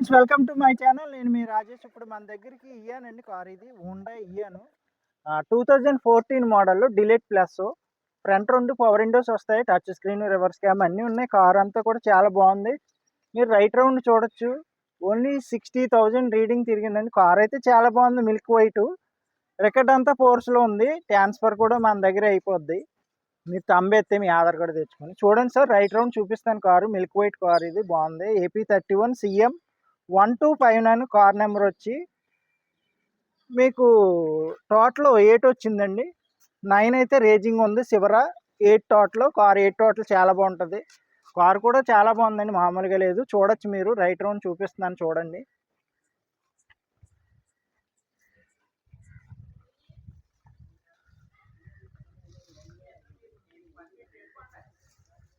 Friends, welcome to my channel. నేను మీ రాజేష్. ఇప్పుడు మన దగ్గరికి ఇయ్యానండి కార్. ఇది Hyundai Eon 2014 model D Lite plus. Front 2 power windows వస్తాయి, టచ్ స్క్రీన్, రివర్స్ క్యామ్ అన్నీ ఉన్నాయి. కార్ అంతా కూడా చాలా బాగుంది. మీరు రైట్ రౌండ్ చూడొచ్చు. ఓన్లీ 60,000 రీడింగ్ తిరిగిందండి. కార్ అయితే చాలా బాగుంది, మిల్క్ వైట్. రికార్డ్ అంతా ఫోర్స్లో ఉంది. ట్రాన్స్ఫర్ కూడా మన దగ్గర అయిపోద్ది. మీరు తంబెత్తే మీ ఆధార్ కార్డు తెచ్చుకొని చూడండి సార్. రైట్ రౌండ్ చూపిస్తాను. కారు మిల్క్ వైట్ కార్, ఇది బాగుంది. AP 31 CM 1259 కార్ నెంబర్ వచ్చి మీకు టోటల్ 8 వచ్చిందండి. 9 అయితే రేజింగ్ ఉంది. శివరా 8 టోటల్. కార్ 8 టోటల్ చాలా బాగుంటుంది. కార్ కూడా చాలా బాగుందండి, మామూలుగా లేదు. చూడొచ్చు మీరు. రైట్ రౌండ్ చూపిస్తున్నాను చూడండి.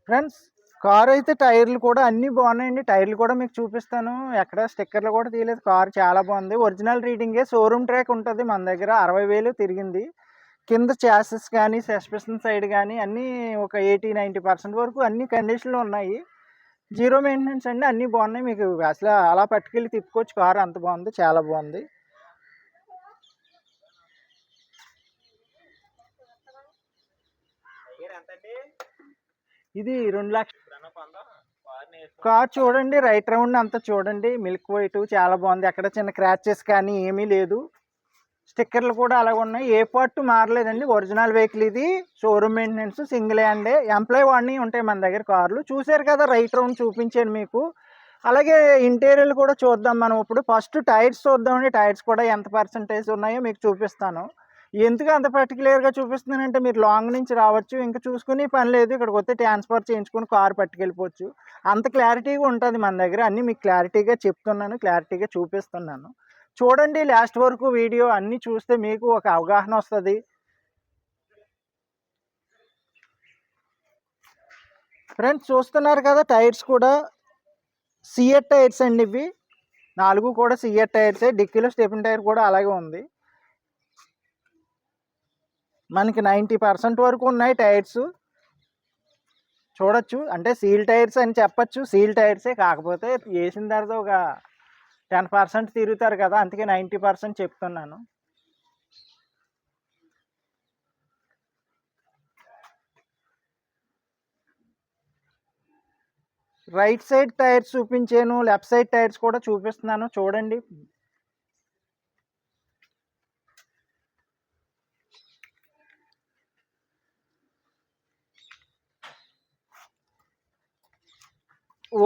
ఫ్రెండ్స్, కార్ అయితే టైర్లు కూడా అన్నీ బాగున్నాయండి. టైర్లు కూడా మీకు చూపిస్తాను. ఎక్కడ స్టిక్కర్లు కూడా తీయలేదు. కార్ చాలా బాగుంది. ఒరిజినల్ రీడింగే. షోరూమ్ ట్రాక్ ఉంటుంది మన దగ్గర. 60,000 తిరిగింది. కింద చాసెస్ కానీ, సస్పెన్షన్ సైడ్ కానీ అన్నీ ఒక 80-90% వరకు అన్ని కండిషన్లో ఉన్నాయి. జీరో మెయింటెనెన్స్ అండి. అన్నీ బాగున్నాయి. మీకు అసలు అలా పట్టుకెళ్ళి తిప్పుకోవచ్చు. కార్ అంత బాగుంది, చాలా బాగుంది. ఇది 2 లక్షలు కార్. చూడండి రైట్ రౌండ్ అంతా చూడండి. మిల్క్ వైట్ చాలా బాగుంది. ఎక్కడ చిన్న క్రాచెస్ కానీ ఏమీ లేదు. స్టిక్కర్లు కూడా అలాగ ఉన్నాయి. ఏ పార్ట్ మారలేదండి. ఒరిజినల్ వెహికల్ ఇది. షోరూమ్ మెయింటెనెన్స్, సింగిల్ హ్యాండే. ఎంప్లాయ్ వాడిని ఉంటాయి మన దగ్గర కార్లు. చూసారు కదా, రైట్ రౌండ్ చూపించాను మీకు. అలాగే ఇంటీరియర్ కూడా చూద్దాం మనం. ఇప్పుడు ఫస్ట్ టైర్స్ చూద్దామండి. టైర్స్ కూడా ఎంత పర్సెంటేజ్ ఉన్నాయో మీకు చూపిస్తాను. ఎందుకు అంత పర్టికులర్గా చూపిస్తున్నానంటే, మీరు లాంగ్ నుంచి రావచ్చు, ఇంకా చూసుకుని పని లేదు. ఇక్కడికి వస్తే ట్రాన్స్ఫర్ చేయించుకుని కార్ పట్టుకెళ్ళిపోవచ్చు. అంత క్లారిటీగా ఉంటుంది మన దగ్గర. అన్నీ మీకు క్లారిటీగా చెప్తున్నాను, క్లారిటీగా చూపిస్తున్నాను. చూడండి లాస్ట్ వరకు వీడియో అన్నీ చూస్తే మీకు ఒక అవగాహన వస్తుంది. ఫ్రెండ్స్, చూస్తున్నారు కదా, టైర్స్ కూడా సిఎట్ టైర్స్ అండి. ఇవి 4 కూడా సిఎట్ టైర్సే. డిక్కీలో స్టెఫిన్ టైర్ కూడా అలాగే ఉంది. మనకి 90% వరకు ఉన్నాయి టైర్స్. చూడొచ్చు. అంటే సీల్ టైర్స్ అని చెప్పచ్చు. సీల్ టైర్సే, కాకపోతే వేసిన తర్వాత ఒక 10% తిరుగుతారు కదా, అందుకే 90% చెప్తున్నాను. రైట్ సైడ్ టైర్స్ చూపించాను, లెఫ్ట్ సైడ్ టైర్స్ కూడా చూపిస్తున్నాను చూడండి.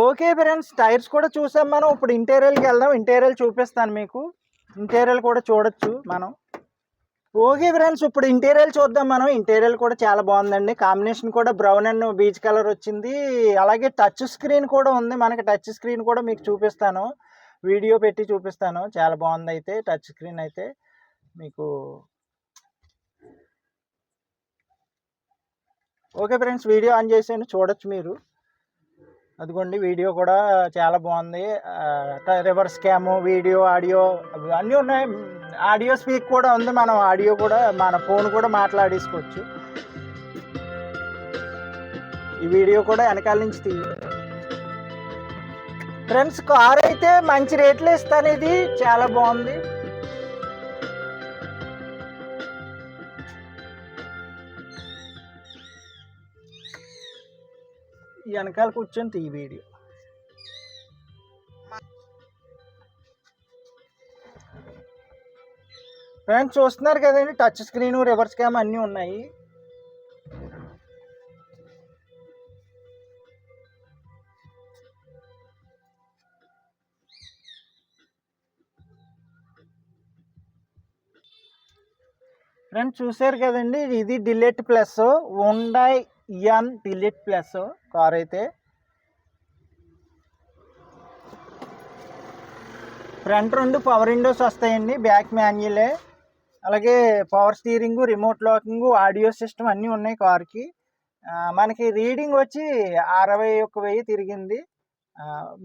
ఓకే ఫ్రెండ్స్, టైర్స్ కూడా చూసాం మనం. ఇప్పుడు ఇంటీరియర్కి వెళ్దాం. ఇంటీరియర్ చూపిస్తాను మీకు. ఇంటీరియర్ కూడా చూడొచ్చు మనం. ఓకే ఫ్రెండ్స్, ఇప్పుడు ఇంటీరియర్ చూద్దాం మనం. ఇంటీరియర్ కూడా చాలా బాగుందండి. కాంబినేషన్ కూడా బ్రౌన్ అండ్ బీచ్ కలర్ వచ్చింది. అలాగే టచ్ స్క్రీన్ కూడా ఉంది మనకి. టచ్ స్క్రీన్ కూడా మీకు చూపిస్తాను, వీడియో పెట్టి చూపిస్తాను. చాలా బాగుంది అయితే టచ్ స్క్రీన్ అయితే మీకు. ఓకే ఫ్రెండ్స్, వీడియో ఆన్ చేసాను, చూడొచ్చు మీరు. అదిగోండి, వీడియో కూడా చాలా బాగుంది. రివర్స్ క్యాము, వీడియో, ఆడియో అన్నీ ఉన్నాయి. ఆడియో స్పీక్ కూడా ఉంది. మనం ఆడియో కూడా మన ఫోన్ కూడా మాట్లాడేసుకోవచ్చు. ఈ వీడియో కూడా వెనకాల నుంచి ఫ్రెండ్స్, కార్ అయితే మంచి రేట్లో ఇస్తాను. ఇది చాలా బాగుంది. వెనకాల కూర్చొని ఈ వీడియో. ఫ్రెండ్స్, చూస్తున్నారు కదండి, టచ్ స్క్రీన్, రివర్స్ క్యామ్ అన్నీ ఉన్నాయి. ఫ్రెండ్స్, చూసారు కదండి, ఇది D Lite plus. Hyundai Eon D Lite plus car అయితే. ఫ్రంట్ 2 పవర్ విండోస్ వస్తాయండి. బ్యాక్ మాన్యువలే. అలాగే power steering, remote locking, audio system అన్నీ ఉన్నాయి కార్కి. మనకి రీడింగ్ వచ్చి 61,000 తిరిగింది.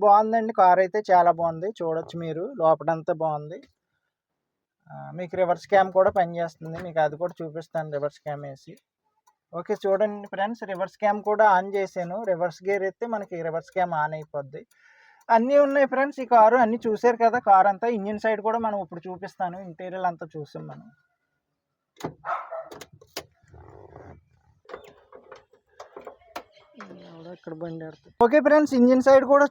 బాగుందండి. కార్ అయితే చాలా బాగుంది. చూడొచ్చు మీరు. లోపలంతా బాగుంది. మీకు రివర్స్ క్యామ్ కూడా పనిచేస్తుంది. మీకు అది కూడా చూపిస్తాను, రివర్స్ క్యామ్ వేసి. ఓకే, చూడండి ఫ్రెండ్స్, రివర్స్ క్యామ్ కూడా ఆన్ చేశాను. రివర్స్ గేర్ ఎత్తే మనకి రివర్స్ క్యామ్ ఆన్ అయిపోద్ది. అన్నీ ఉన్నాయి ఫ్రెండ్స్. ఈ కారు అన్నీ చూసారు కదా. కార్ అంతా ఇంజిన్ సైడ్ కూడా మనం ఇప్పుడు చూపిస్తాను. ఇంటీరియర్ అంతా చూసాం మనం. ఇక్కడ బండి ఓకే ఫ్రెండ్స్, ఇంజిన్ సైడ్ కూడా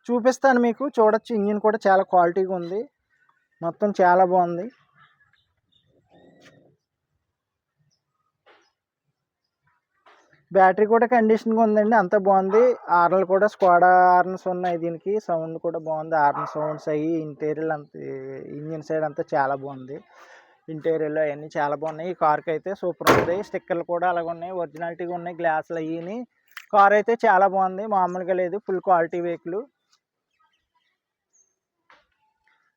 చూపిస్తాను మీకు. చూడొచ్చు, ఇంజిన్ కూడా చాలా క్వాలిటీగా ఉంది, మొత్తం చాలా బాగుంది. బ్యాటరీ కూడా కండిషన్గా ఉందండి, అంత బాగుంది. ఆర్నలు కూడా స్క్వాడా ఆర్న్స్ ఉన్నాయి దీనికి. సౌండ్ కూడా బాగుంది, ఆర్న్ సౌండ్స్ అయ్యి. ఇంటీరియర్ అంత ఇంజిన్ సైడ్ అంతా చాలా బాగుంది. ఇంటీరియర్లో అవన్నీ చాలా బాగున్నాయి. ఈ కార్కి అయితే సూపర్ ఉంది. స్టిక్కర్లు కూడా అలాగ ఉన్నాయి, ఒరిజినాలిటీగా ఉన్నాయి. గ్లాసులు అయ్యి. కార్ అయితే చాలా బాగుంది, మామూలుగా లేదు, ఫుల్ క్వాలిటీ వెహికల్.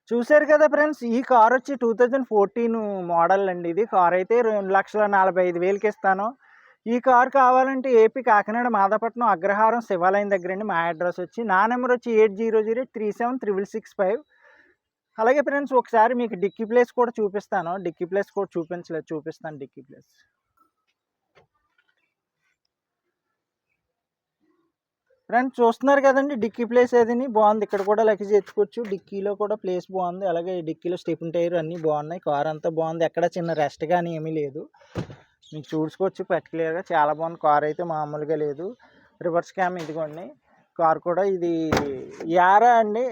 చూశారు కదా ఫ్రెండ్స్, ఈ కార్ వచ్చి 2014 మోడల్ అండి. ఇది కార్ అయితే 2,45,000కి ఇస్తాను. ఈ కార్ కావాలంటే ఏపీ కాకినాడ మాదాపట్నం అగ్రహారం శివాలయం దగ్గరండి. మా అడ్రస్ వచ్చి, నా నెంబర్ వచ్చి 8003766665. అలాగే ఫ్రెండ్స్, ఒకసారి మీకు డిక్కీ ప్లేస్ కూడా చూపిస్తాను. డిక్కీ ప్లేస్ కూడా చూపిస్తాను డిక్కీ ప్లేస్. ఫ్రెండ్స్ చూస్తున్నారు కదండి, డిక్కీ ప్లేస్ ఏదని బాగుంది. ఇక్కడ కూడా లగేజ్ ఎత్తుకోవచ్చు. డిక్కీలో కూడా ప్లేస్ బాగుంది. అలాగే డిక్కీలో స్టెప్ని టైర్ అన్నీ బాగున్నాయి. కార్ అంతా బాగుంది, ఎక్కడ చిన్న రెస్ట్ కానీ ఏమీ లేదు. మీకు చూసుకోవచ్చు పర్టికులర్గా, చాలా బాగుంది. కార్ అయితే మామూలుగా లేదు. రివర్స్ క్యామ్ ఇదిగోండి. కార్ కూడా ఇది యారా అండి,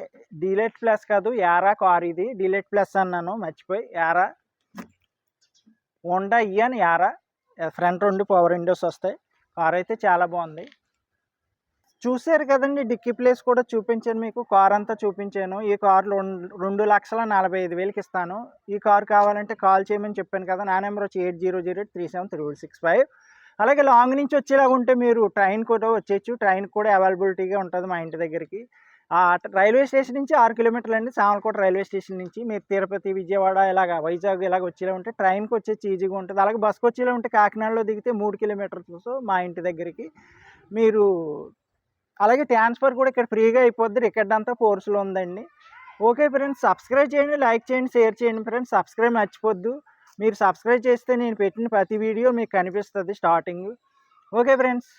డిలైట్ ప్లస్ కాదు, యారా కార్. ఇది డిలైట్ ప్లస్ అన్నాను, మర్చిపోయి. యారా హోండా ఇయాన్ యారా. ఫ్రంట్ 2 పవర్ విండోస్ వస్తాయి. కార్ అయితే చాలా బాగుంది. చూసారు కదండి, డిక్కీ ప్లేస్ కూడా చూపించాను మీకు. కార్ అంతా చూపించాను. ఈ కార్లో 2,45,000కి ఇస్తాను. ఈ కార్ కావాలంటే కాల్ చేయమని చెప్పాను కదా. నా నెంబర్ వచ్చి 8008373665. అలాగే లాంగ్ నుంచి వచ్చేలాగా ఉంటే మీరు ట్రైన్ కూడా వచ్చేయచ్చు. ట్రైన్ కూడా అవైలబిలిటీగా ఉంటుంది మా ఇంటి దగ్గరికి. రైల్వే స్టేషన్ నుంచి 6 కిలోమీటర్లు అండి, సామలకోట రైల్వే స్టేషన్ నుంచి. మీరు తిరుపతి, విజయవాడ, ఇలాగ వైజాగ్ ఇలాగ వచ్చేలా ఉంటే ట్రైన్కి వచ్చేసి ఈజీగా ఉంటుంది. అలాగే బస్కి వచ్చేలా ఉంటే కాకినాడలో దిగితే 3 కిలోమీటర్స్ మా ఇంటి దగ్గరికి మీరు. అలాగే ట్రాన్స్ఫర్ కూడా ఇక్కడ ఫ్రీగా అయిపోద్ది. రికార్డ్ అంతా ఫోర్స్లో ఉందండి. ఓకే ఫ్రెండ్స్, సబ్స్క్రైబ్ చేయండి, లైక్ చేయండి, షేర్ చేయండి ఫ్రెండ్స్. సబ్స్క్రైబ్ మర్చిపోద్దు. మీరు సబ్స్క్రైబ్ చేస్తే నేను పెట్టిన ప్రతి వీడియో మీకు కనిపిస్తుంది స్టార్టింగ్. Okay friends.